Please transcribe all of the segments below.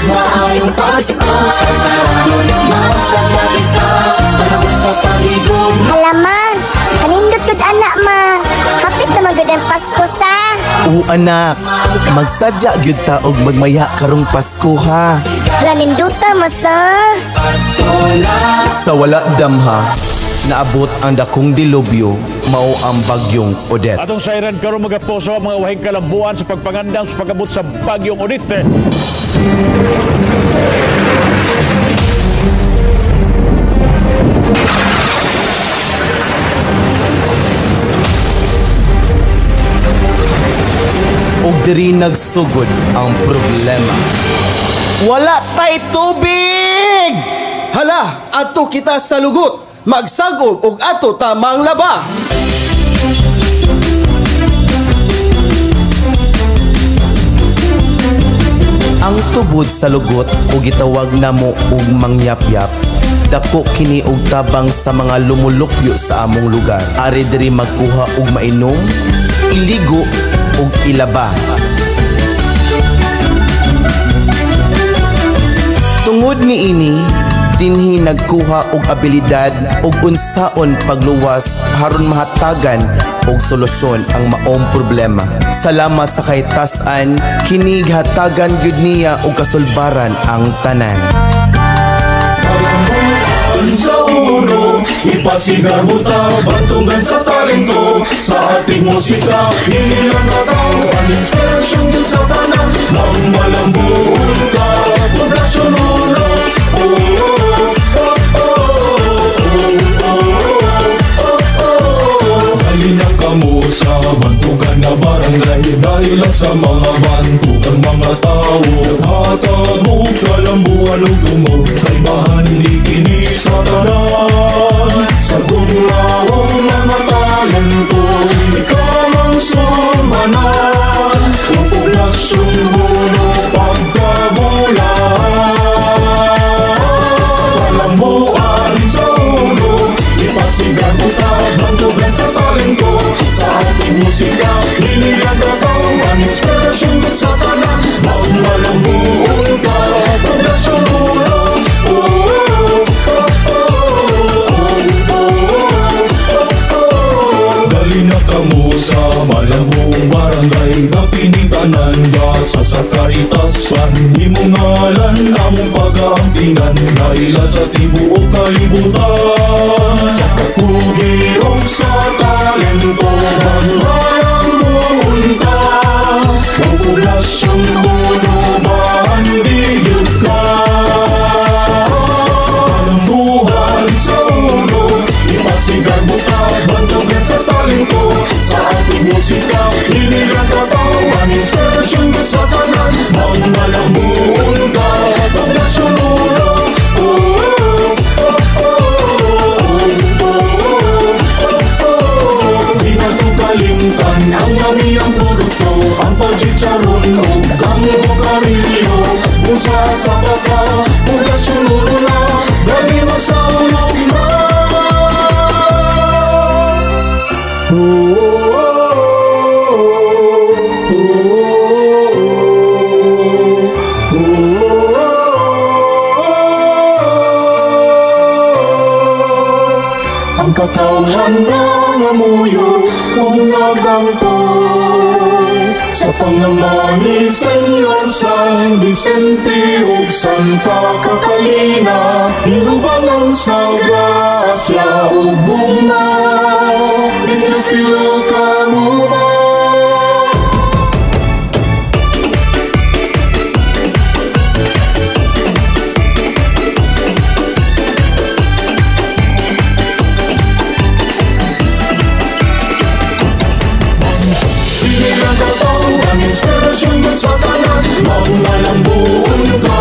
maayong Pasko. Karon magsadya kita, panahon sa pag-igong. Halaman, kanindot tud anak ma. Hapit na magud ang Pasko sa. Oo anak, magsadya gyud ta og magmaya karong Pasko ha. Hala ninduta mo sa. Pasko na. Sa wala damha, naabot ang dakong dilubyo, mao ang bagyong Odette. Atong siren karon mga puso ang mga wahing kalambuan sa pagpangandam sa pag-abot sa bagyong Odette. Og diri nagsugod ang problema. Wala tay tubig! Hala, ato kita sa lugot. Magsagop og ato tamang laba. Ang tubod sa lugot o gitawag namo og mangyapyap. Dako kini og tabang sa mga lumulupyo sa among lugar. Ari diri magkuha og mainom, iligo og ilaba. Tungod ni ini, dinhi nagkuha og abilidad og unsaon pagluwas haron mahatagan og solusyon ang maong problema. Salamat sa kay tas-an, kini hatagan gyud niya og kasulbaran ang tanan. Sa uno, ipasigar mo ta, bantungan sa talento. Sa ating musika, inilang katawan, inspirasyon din sa tanan. Magmalambuhon ka, Poblasyon Uno. Halina kamo sa bantugan na barangay, dahil lang sa mga bantugan mga tao. Naghatag mo kalambuan o dumog, kaibahan ni kini sa tanan. Sa gumawang mga talento, ikaw ang sumbanan. O Poblasyon Uno pagkabulan. Kalambuan sa uno, ipasigar mo ta, bantugan sa talento. Sa ating musika, inilang katawan, inspirasyon din sa tanan. Magmalambuhon ka, Poblasyon Uno. Dali na kamo sa malamong barangay, kapinitanan ka sa karitasan. Himong ngalan among pag-aampinan, naila sa tibuok kalibutan. Sa kakugi o sa talento, magmalambuhon ka. O Poblasyon Uno, mahandigil ka. Kalambuhan sa uno, ipasigar mo ka, bantugan sa talento. Sa ating musika, inilang katawan, inspirasyon din sa tanan. Magmalambuhon ka, Poblasyon Uno. Di na to kalimtan ang amiyang produkto, ang pagchicharon o kamo karilyo. Busa sa baka, Poblasyon Uno na, dali magsaulog na. Ang katawhan ng amuyo ang nagangtong sa pangamani Senyor San Vicente ug Santa Catalina. Hinubangan sa grasya ug bunga, inafilo ka mo ba? Inspirasyon din sa tanan, magmalambuhon ka.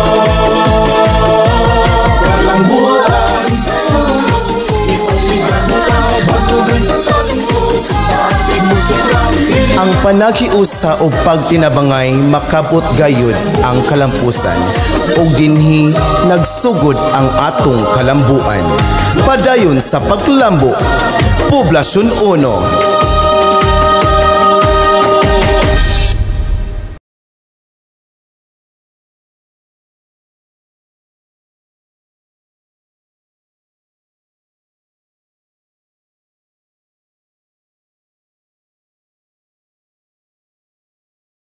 Kalambuan sa uno, ipasigar mo ka, bantugan sa talento. Sa ating musika, Ang panagiusa o pagtinabangay makabot gayud ang kalampusan ug dinhi nagsugod ang atong kalambuan. Padayon sa paglambo, Poblasyon Uno.